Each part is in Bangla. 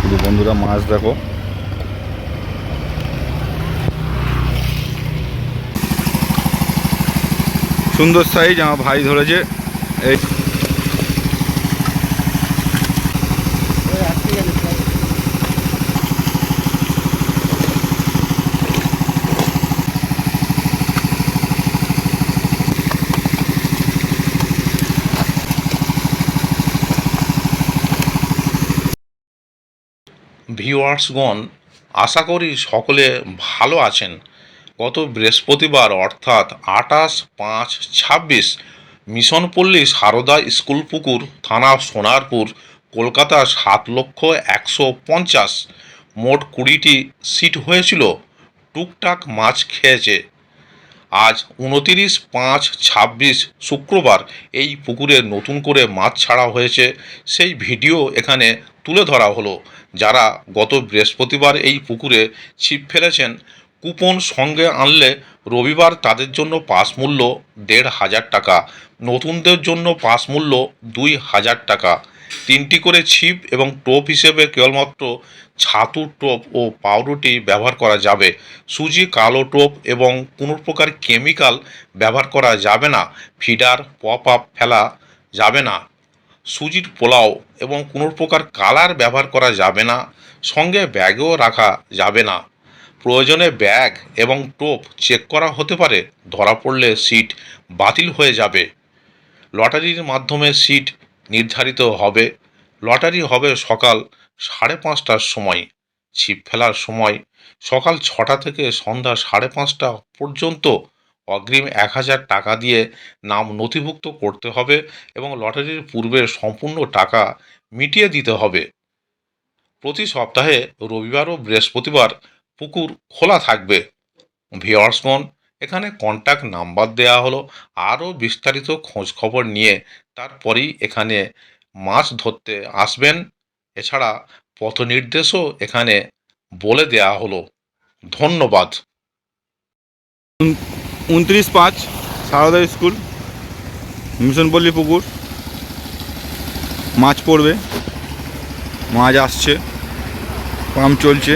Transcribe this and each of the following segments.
শুধু বন্ধুরা মাছ দেখো। সুন্দর সাইজ আমার ভাই ধরেছে। এই ভিউয়ার্সগণ, আশা করি সকলে ভালো আছেন। গত বৃহস্পতিবার অর্থাৎ 28/5/26 মিশনপল্লী সারদা স্কুল পুকুর, থানা সোনারপুর, কলকাতা 7,150,000 মোট 20টি সিট হয়েছিল। টুকটাক মাছ খেয়েছে। আজ 29/5/26 শুক্রবার এই পুকুরে নতুন করে মাছ ছাড়া হয়েছে, সেই ভিডিও এখানে তুলে ধরা হলো। যারা গত বৃহস্পতিবার এই পুকুরে ছিপ ফেলেছেন, কুপন সঙ্গে আনলে রবিবার তাদের জন্য পাস মূল্য 1,500 টাকা, নতুনদের জন্য পাস মূল্য 2,000 টাকা। 3টি করে ছিপ এবং টোপ হিসেবে কেবলমাত্র ছাতু টোপ ও পাউরুটি ব্যবহার করা যাবে। সুজি, কালো টোপ এবং কোনো প্রকার কেমিক্যাল ব্যবহার করা যাবে না। ফিডার, পপ আপ ফেলা যাবে না। সুজির পোলাও এবং কোনো প্রকার কালার ব্যবহার করা যাবে না। সঙ্গে ব্যাগও রাখা যাবে না। প্রয়োজনে ব্যাগ এবং টোপ চেক করা হতে পারে, ধরা পড়লে সিট বাতিল হয়ে যাবে। লটারির মাধ্যমে সিট নির্ধারিত হবে। লটারি হবে সকাল 5:30টার সময়। ছিপ ফেলার সময় সকাল 6টা থেকে সন্ধ্যা 5:30টা পর্যন্ত। অগ্রিম 1,000 টাকা দিয়ে নাম নথিভুক্ত করতে হবে এবং লটারির পূর্বের সম্পূর্ণ টাকা মিটিয়ে দিতে হবে। প্রতি সপ্তাহে রবিবার ও বৃহস্পতিবার পুকুর খোলা থাকবে। ভিউয়ার্সগণ, এখানে কন্ট্যাক্ট নাম্বার দেওয়া হলো। আরও বিস্তারিত খোঁজ খবর নিয়ে তারপরেই এখানে মাছ ধরতে আসবেন। এছাড়া পথ নির্দেশও এখানে বলে দেওয়া হলো। ধন্যবাদ। 29/5 সারদা স্কুল, মিশনপল্লী পুকুর। মাছ পড়বে, মাছ আসছে, পাম্প চলছে।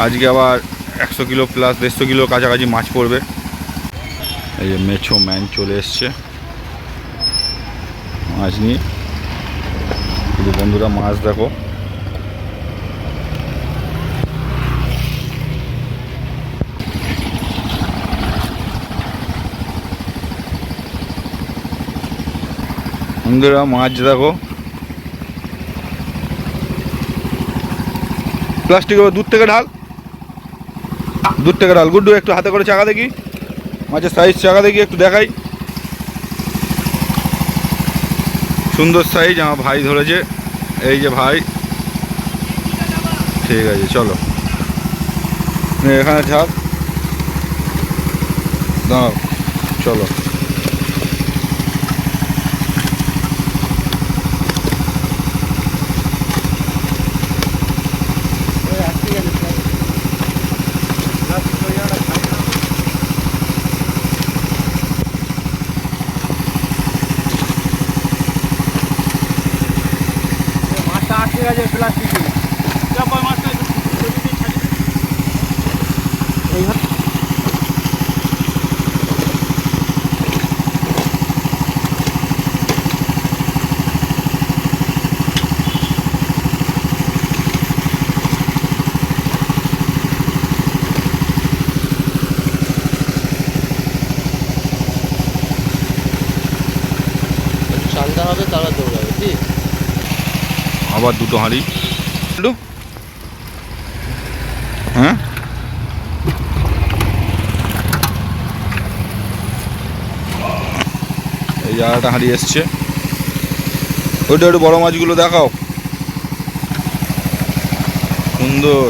আজকে আবার 100 কিলো প্লাস 150 কিলোর কাছাকাছি মাছ পড়বে। এই যে মেছো ম্যান চলে এসছে মাছ নিয়ে। শুধু বন্ধুরা মাছ দেখো। বন্ধুরা মাছ দেখো। প্লাস্টিক দূর থেকে ঢাল, দূর থেকে ঢাল। গুড্ডু একটু হাতে করে চাকা দেখি, মাছের সাইজ চাকা দেখি একটু দেখাই। সুন্দর সাইজ আমার ভাই ধরেছে। এই যে ভাই, ঠিক আছে চলো এখানে ছাপ দাও, চলো। সন্ধ্যা হবে তারা দৌড়াবে, ঠিক? আবার দুটো হাঁড়ি। হ্যাঁ, এই জায়গাটা হাঁড়ি এসছে। ওইটা একটু বড় মাছগুলো দেখাও। সুন্দর।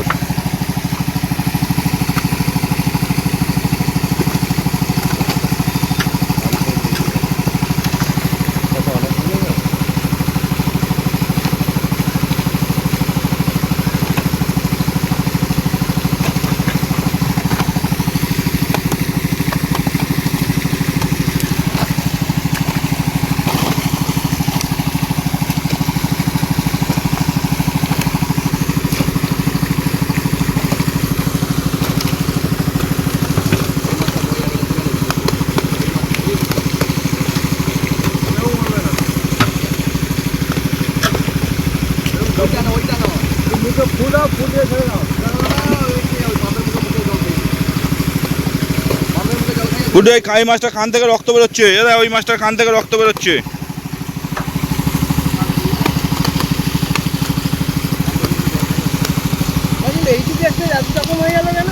দুটো ফুলাও ফুল দিয়ে ছেড়ে দাও গুড্ডু এই কাই মাছটা কান থেকে রক্ত বেরোচ্ছে, এরা ওই মাছটার কান থেকে রক্ত বেরোচ্ছে। এইটুকু একটা এত রকম হয়ে গেল কেন?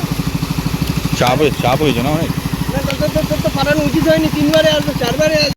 চাপ হয়েছে না অনেক। না তো পালানো উচিত হয়নি, 3 বারে আসবে 4 বারে আসবে।